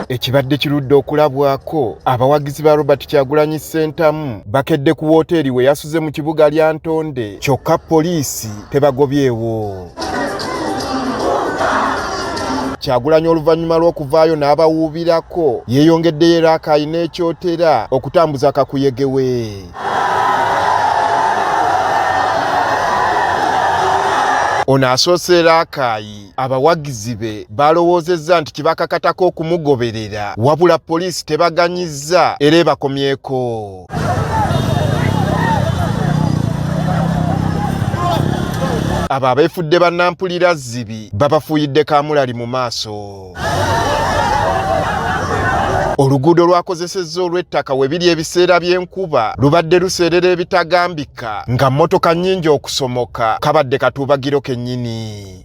Ekibadde kirudde okulabwako abawagizi ba Robert Kyagulanyi Ssentamu bakedde ku woteeri we yasuze mu kibuga lya Ntonde kyokka poliisi tebagobyewo. Kyagulanyi oluvannyuma lw'okuvaayo n'abawuubirako yeeyongeddeyo era akayina ekyotera okutambuza kakuyege we. Ono asoosera akaayi abawagizi be balowoozezza nti kibakakatako okumugoberera wabula poliisi tebaganyizza era ebakomyeko. Abo abeefudde bannampulira zzibi babafuuyidde kaamulali mu maaso. Oluguudo lwakozesezza olw'ettaka we biri ebiseera by'enkuba lubadde luseerera ebitagambika nga mmotoka nnyingi okusomoka kabadde katuubagiro kennyini.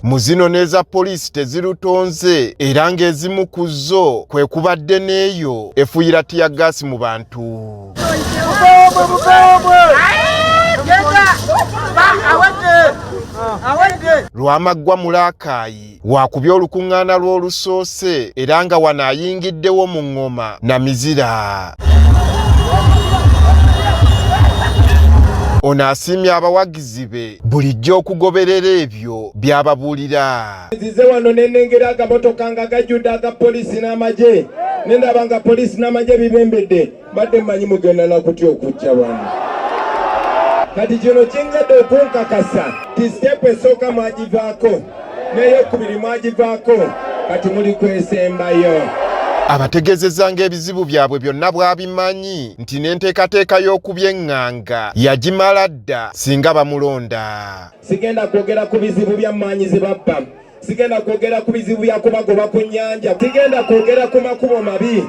Mu zino n'eza poliisi tezirutonze era ng'ezimu ku zo kwe kubadde n'eyo efuuyira tiyaggaasi mu bantu. Lwamaggwa Mulakaayi wakubya olukuŋŋaana lw'olusoose era nga wano ayingiddewo mu ŋŋoma na mizira. Ono asiimye abawagizi be bulijjo okugoberera ebyo by'ababuulira. Nzize wano ne nnengera akamotoka nga gajjudde aga poliisi n'amagye ne ndaba nga poliisi n'amagye bibembedde mbadde mmanyi mugenda na kutya okujja wano. Kati kino kingadde okunkakasa ti sitepu esooka mwagivaako n'eyokubiri mwagivaako kati muli kwesembayo. Abategezezza ng'ebizibu byabwe byonna bw'abimanyi nti n'enteekateeka y'okubyeŋŋanga yagimala dda singa bamulonda. Sigenda kwogera ku bizibu bya maanyi ze babba, sigenda kwogera ku bizibu bya kubagoba ku nnyanja, sigenda kwogera ku makubo mabi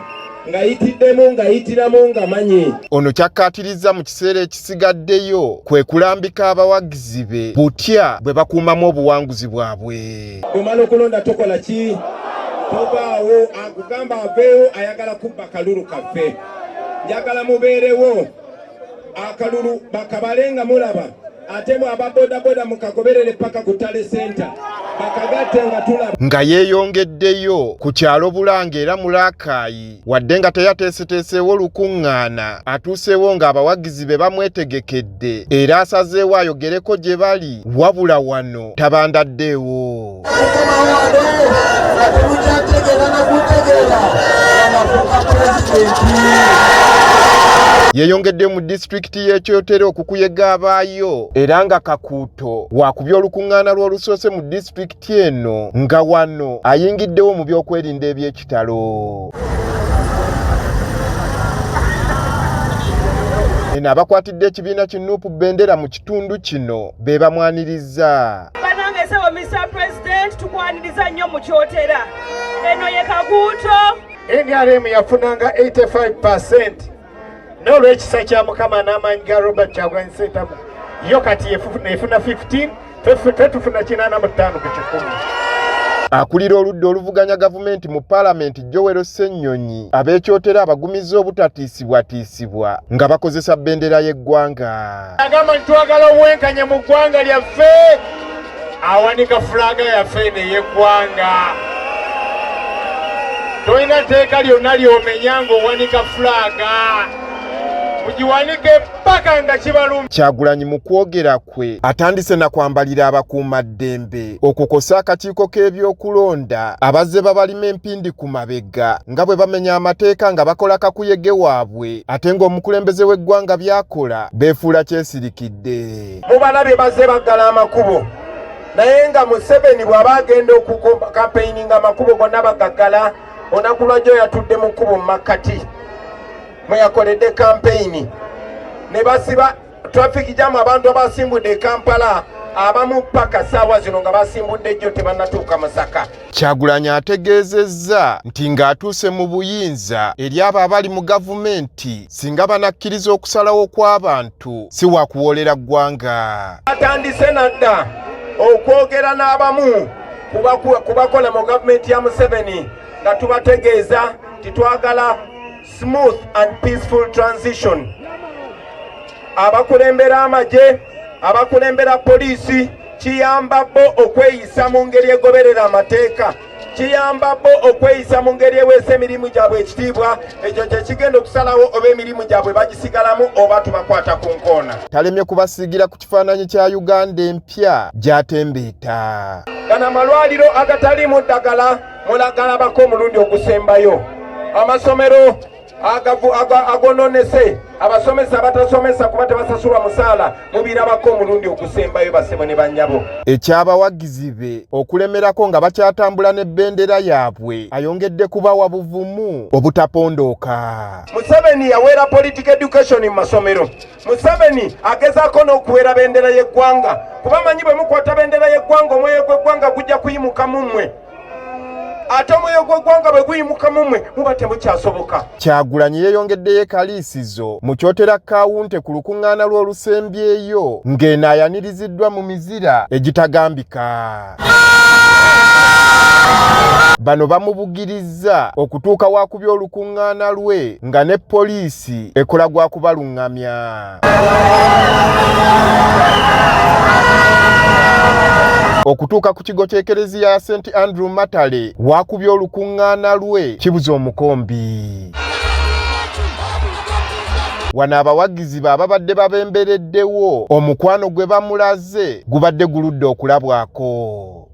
ng'ayitiddemu ng'ayitiramu nga manyi. Ono kyakkaatiriza mu kiseera ekisigaddeyo kwe kulambika abawagizi be butya bwe bakuumamu obuwanguzi bwabwe. Bw'omala okulonda tokola ki? Tobaawo akugamba aveewo ayagala kubba kalulu kaffe. Njagala mubeerewo akalulu bakabalenga mulaba ate mwe ababodaboda mukagoberere paka ku Tale Center bakagatte nga tulaba. Nga yeeyongeddeyo ku kyalo Bulange era Mulakaayi wadde nga teyateeseteeseewo olukuŋŋaana atuuseewo ng'abawagizi be bamwetegekedde era asazeewo ayogereko gye bali wabula wano tabandaddeewo. Yeeyongedde mu disitulikiti y'e Kyotera okukuyega abaayo era nga Kakuuto wakubya olukuŋŋaana lw'olusoose mu disitulikiti eno nga wano ayingiddewo mu byokwerinda eby'ekitalo. Eno abakwatidde ekibiina ki Nuupu Bendera mu kitundu kino be bamwanirizza. Banange sebo Mr. President tukwaniriza nnyo mu Kyotera. Eno ye Kakuuto. NRM yafunanga 85%. N'olw'ekisa kya Mukama n'amaanyi ga Robert Kyagulanyi Ssentamu yo kati efuna 15 tufuna 85 ku 100. Akulira oludda oluvuganya gavumenti mu Paalamenti Joel Ssennyonyi ab'Ekyotera abagumizza obutatiisibwatiisibwa nga bakozesa bbendera y'eggwanga. Agamba nti twagala obwenkanya mu ggwanga lyaffe awanika fulaga yaffe n'ey'eggwanga. Tolina tteeka lyonna ly'omenya ng'owanika fulaga. Mugiwanike paka nga kibaluma. Kyagulanyi mu kwogera kwe atandise na kwambalira abakuumaddembe okukosa akakiiko k'ebyokulonda abazze babalima empindi ku mabega nga bwe bamenya amateeka nga bakola kakuyege waabwe ate ng'omukulembeze w'eggwanga by'akola beefuula kyesirikidde. Mubalabye bazze baggala amakubo naye nga Museveni bw'aba agenda okukampeyinga amakubo gonna bagaggala olunaku lwajjo yatudde mu kkubo mu makkati mwe yakoledde kampeyini ne basiba traffic jam abantu abasimbudde e Kampala abamu paka ssaawa zino nga basimbudde jjo tebannatuuka Masaka. Kyagulanyi ategeezezza nti ng'atuuse mu buyinza eri abo abali mu gavumenti singa banakkiriza okusalawo kw'abantu si wakuwoolera ggwanga. Atandise nadda okwogera n'abamu kubakola mu gavumenti ya Museveni nga tubategeeza titwagala smooth and peaceful transition. Abakulembera amagye abakulembera poliisi kiyamba bo okweyisa mu ngeri egoberera amateeka, kiyamba bo okweyisa mu ngeri eweesa emirimu gyabwe ekitiibwa. Ekyo kye kigenda okusalawo oba emirimu gyabwe bagisigalamu oba tubakwata ku nkoona. Talemye kubasigira ku kifaananyi kya Uganda empya gy'atembeeta. Gano amalwaliro agataliimu ddagala mulagalabako omulundi ogusembayo. Amasomero agononese, abasomesa batasomesa kuba tebasasulwa musaala mubirabako omulundi ogusembayo basebo ne bannyabo. Ekyabawagizi be okulemerako nga bakyatambula n'ebbendera yaabwe ayongedde kubawa buvumu obutapondooka. Museveni yaweera political education mu masomero. Museveni agezaako n'okuweera bendera y'eggwanga kuba manyi bwe mukwata bendera y'eggwanga omwoyo gw'eggwanga gujja kuyimuka mu mmwe. Ate omwoyo gw'eggwanga bwe guyimuka mu mmwe muba temukyasoboka. Kyagulanyi yeeyongeddeyo ekaliisizo mu kyotera Kawunte ku lukuŋŋaana lw'olusembyeyo ng'eno ayaniriziddwa mu mizira egitagambika. Bano bamubugirizza okutuuka waakubya olukuŋŋaana lwe nga ne poliisi ekola gwa kubaluŋŋamya. Okutuuka ku kigo ky'ekereziya ya St Andrew Matale waakubya olukuŋŋaana lwe kibuza omukombi. Wano abawagizi be ababadde babembereddewo omukwano gwe bamulaze gubadde guludde okulabwako.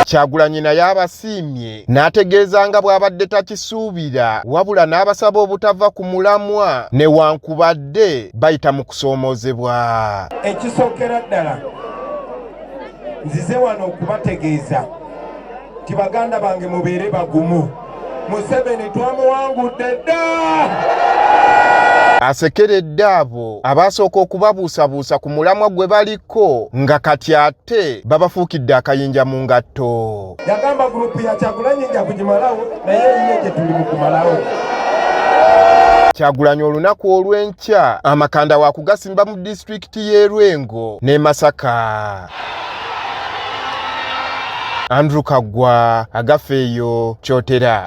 Kyagulanyi naye abasiimye n'ategeeza nga bw'abadde takisuubira wabula n'abasaba obutava ku mulamwa newankubadde bayita mu kusoomoozebwa. Ekisookera ddala nzize wano okubategeeza nti baganda bange mubeere bagumu. Museveni twamuwangudde dda. Asekeredde abo abasooka okubabuusabuusa ku mulamwa gwe baliko nga kati ate babafuukidde akayinja mu ngatto. Yagamba gurupu ya Kyagulanyi nja kugimalawo naye ye gye tuli mu kumalawo. Kyagulanyi olunaku olw'enkya amakanda wa kugasimba mu disitulikiti y'e Lwengo ne Masaka. Andrew Kagwa, Agafeeyo, Kyotera.